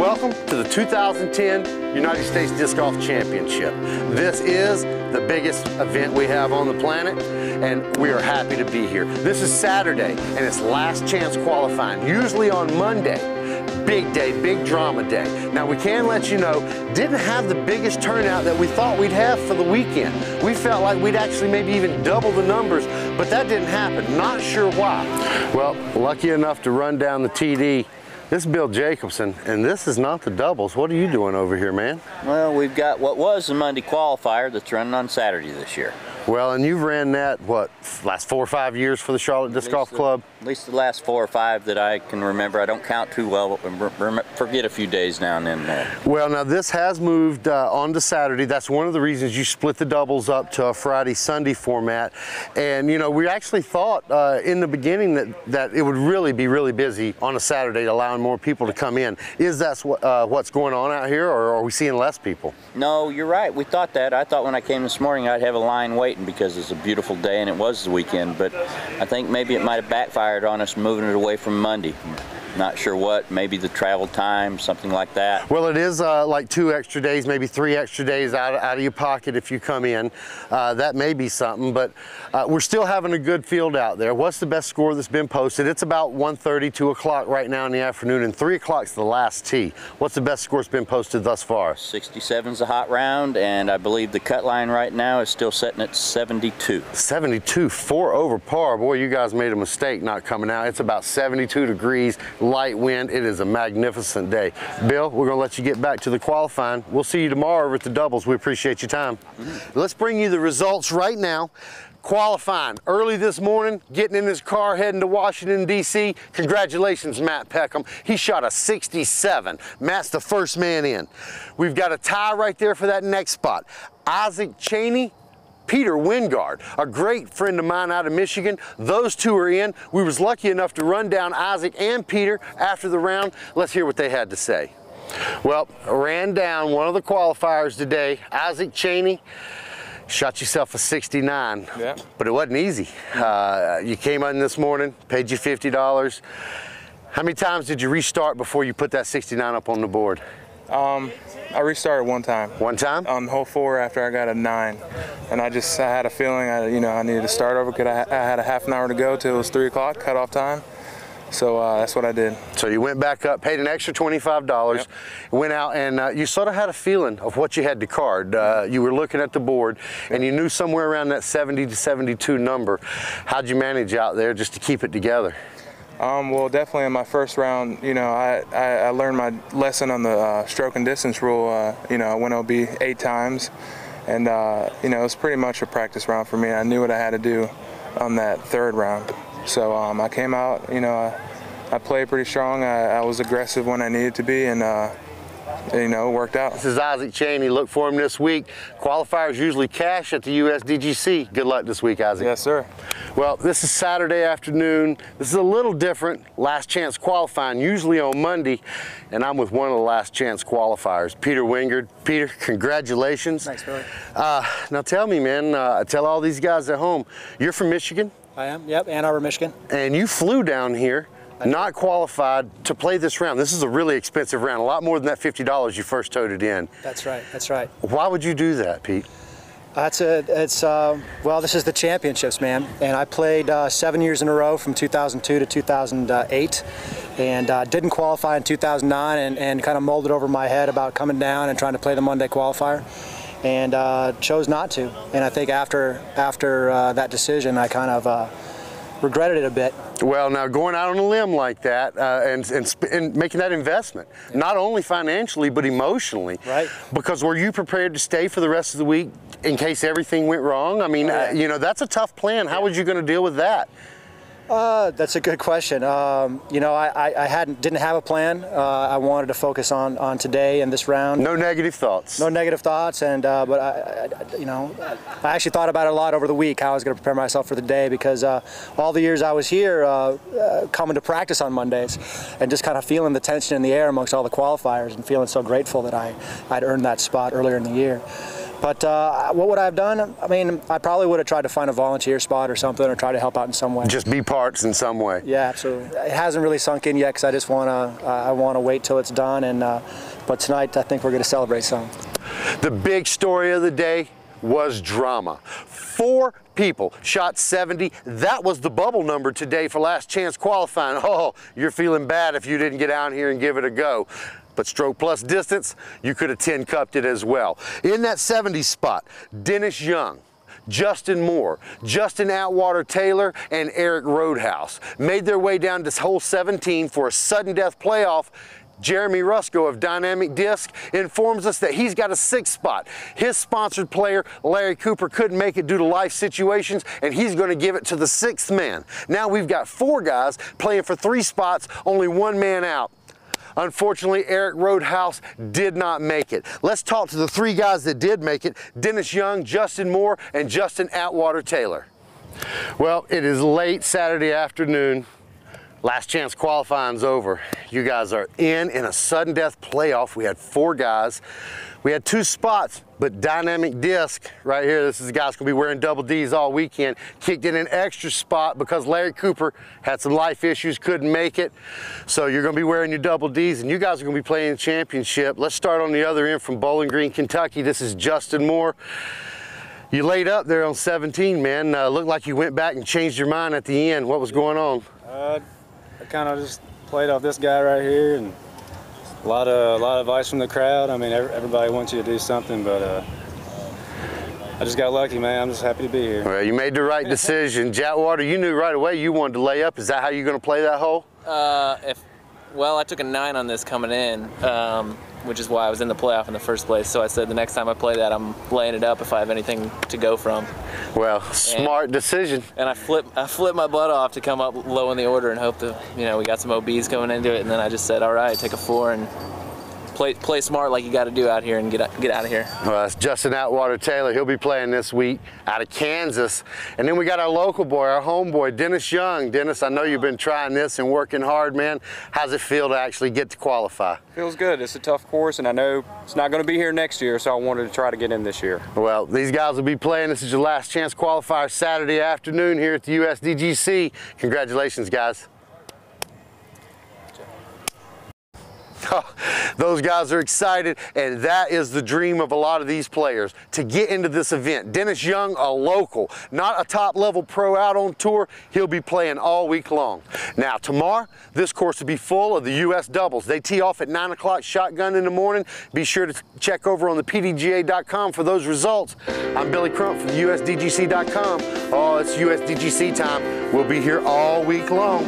Welcome to the 2010 United States Disc Golf Championship. This is the biggest event we have on the planet, and we are happy to be here. This is Saturday, and it's last chance qualifying, usually on Monday. Big day, big drama day. Now we can let you know, didn't have the biggest turnout that we thought we'd have for the weekend. We felt like we'd actually maybe even double the numbers, but that didn't happen. Not sure why. Well, lucky enough to run down the TD. This is Bill Jacobson, and this is not the doubles. What are you doing over here, man? Well, we've got what was the Monday qualifier that's running on Saturday this year. Well, and you've ran that, what, last 4 or 5 years for the Charlotte Disc Golf Club? At least the last 4 or 5 that I can remember. I don't count too well, forget a few days now and then. Well, now this has moved on to Saturday. That's one of the reasons you split the doubles up to a Friday-Sunday format. And, you know, we actually thought in the beginning that it would really be really busy on a Saturday, allowing more people to come in. Is that what's going on out here, or are we seeing less people? No, you're right. We thought that. I thought when I came this morning I'd have a line waiting because it's a beautiful day and it was the weekend, but I think maybe it might have backfired on us moving it away from Monday. Not sure what, maybe the travel time, something like that. Well, it is like 2 extra days, maybe 3 extra days out of your pocket if you come in. That may be something, but we're still having a good field out there. What's the best score that's been posted? It's about 1:30, 2 o'clock right now in the afternoon, and 3 o'clock's the last tee. What's the best score that's been posted thus far? 67's a hot round, and I believe the cut line right now is still sitting at 72. 72, 4 over par. Boy, you guys made a mistake not coming out. It's about 72 degrees. Light wind. It is a magnificent day. Bill, we're going to let you get back to the qualifying. We'll see you tomorrow over at the doubles. We appreciate your time. Let's bring you the results right now. Qualifying early this morning, getting in his car, heading to Washington, D.C. Congratulations, Matt Peckham. He shot a 67. Matt's the first man in. We've got a tie right there for that next spot. Isaac Cheney, Peter Wingard, a great friend of mine out of Michigan. Those two are in. We was lucky enough to run down Isaac and Peter after the round. Let's hear what they had to say. Well, I ran down one of the qualifiers today. Isaac Cheney, shot yourself a 69, yeah. But it wasn't easy. You came in this morning, paid you $50. How many times did you restart before you put that 69 up on the board? I restarted one time. One time? On hole 4 after I got a 9. And I had a feeling I needed to start over because I had a half an hour to go till it was 3 o'clock, cutoff time. So that's what I did. So you went back up, paid an extra $25, yep. Went out, and you sort of had a feeling of what you had to card. You were looking at the board, and you knew somewhere around that 70 to 72 number. How'd you manage out there just to keep it together? Well, definitely in my first round, I learned my lesson on the stroke and distance rule. I went OB 8 times, and it was pretty much a practice round for me. I knew what I had to do on that 3rd round. So I came out, I played pretty strong. I was aggressive when I needed to be, and it worked out. This is Isaac Cheney. Look for him this week. Qualifiers usually cash at the USDGC. Good luck this week, Isaac. Yes, sir. Well, this is Saturday afternoon. This is a little different. Last chance qualifying, usually on Monday, and I'm with one of the last chance qualifiers, Peter Wingard. Peter, congratulations. Thanks, Billy. Now tell me, man, tell all these guys at home, you're from Michigan? I am, yep, Ann Arbor, Michigan. And you flew down here, not qualified, to play this round. This is a really expensive round, a lot more than that $50 you first toted in. That's right, that's right. Why would you do that, Pete? Well, this is the championships, man. And I played 7 years in a row from 2002 to 2008, and didn't qualify in 2009, and kind of molded over my head about coming down and trying to play the Monday qualifier, and chose not to. And I think after that decision, I kind of regretted it a bit. Well, now going out on a limb like that and making that investment, yeah. Not only financially but emotionally, right? Because were you prepared to stay for the rest of the week in case everything went wrong? I mean, that's a tough plan. How was you going to deal with that? That's a good question. I didn't have a plan. I wanted to focus on today and this round. No negative thoughts. No negative thoughts, and but I actually thought about it a lot over the week, how I was going to prepare myself for the day, because all the years I was here, coming to practice on Mondays, and just kind of feeling the tension in the air amongst all the qualifiers, and feeling so grateful that I'd earned that spot earlier in the year. But what would I have done? I mean, I probably would have tried to find a volunteer spot or something, or try to help out in some way. Just be parts in some way. Yeah, absolutely. It hasn't really sunk in yet because I just want to. I want to wait till it's done. And but tonight, I think we're going to celebrate some. The big story of the day was drama. 4 people shot 70. That was the bubble number today for last chance qualifying. Oh, you're feeling bad if you didn't get out here and give it a go. But stroke plus distance, you could have 10 cupped it as well. In that 70 spot, Dennis Young, Justin Moore, Justin Atwater Taylor, and Eric Roadhouse made their way down to hole 17 for a sudden death playoff. Jeremy Rusko of Dynamic Disc informs us that he's got a 6th spot. His sponsored player, Larry Cooper, couldn't make it due to life situations, and he's going to give it to the 6th man. Now we've got 4 guys playing for 3 spots, only 1 man out. Unfortunately, Eric Roadhouse did not make it. Let's talk to the 3 guys that did make it: Dennis Young, Justin Moore, and Justin Atwater Taylor. Well, it is late Saturday afternoon. Last chance qualifying's over. You guys are in a sudden death playoff. We had 4 guys. We had 2 spots, but Dynamic Disc right here, this is the guy's gonna be wearing double Ds all weekend, kicked in an extra spot because Larry Cooper had some life issues, couldn't make it. So you're gonna be wearing your double Ds, and you guys are gonna be playing the championship. Let's start on the other end from Bowling Green, Kentucky. This is Justin Moore. You laid up there on 17, man. Looked like you went back and changed your mind at the end. What was going on? I kind of just played off this guy right here, and a lot of advice from the crowd. I mean, everybody wants you to do something, but I just got lucky, man. I'm just happy to be here. Well, you made the right decision. Atwater, you knew right away you wanted to lay up. Is that how you're going to play that hole? Well, I took a 9 on this coming in, which is why I was in the playoff in the first place. So I said the next time I play that, I'm laying it up if I have anything to go from. Well, smart decision. And I flipped my butt off to come up low in the order and hope that, you know, we got some OBs coming into it. And then I just said, all right, take a 4 and play smart like you got to do out here and get out of here. Well, that's Justin Atwater Taylor. He'll be playing this week out of Kansas. And then we got our local boy, our homeboy, Dennis Young. Dennis, I know you've been trying this and working hard, man. How's it feel to actually get to qualify? Feels good. It's a tough course, and I know it's not going to be here next year, so I wanted to try to get in this year. Well, these guys will be playing. This is your last chance qualifier Saturday afternoon here at the USDGC. Congratulations, guys. Those guys are excited, and that is the dream of a lot of these players, to get into this event. Dennis Young, a local, not a top-level pro out on tour. He'll be playing all week long. Now, tomorrow, this course will be full of the U.S. doubles. They tee off at 9 o'clock shotgun in the morning. Be sure to check over on the PDGA.com for those results. I'm Billy Crump from USDGC.com. Oh, it's USDGC time. We'll be here all week long.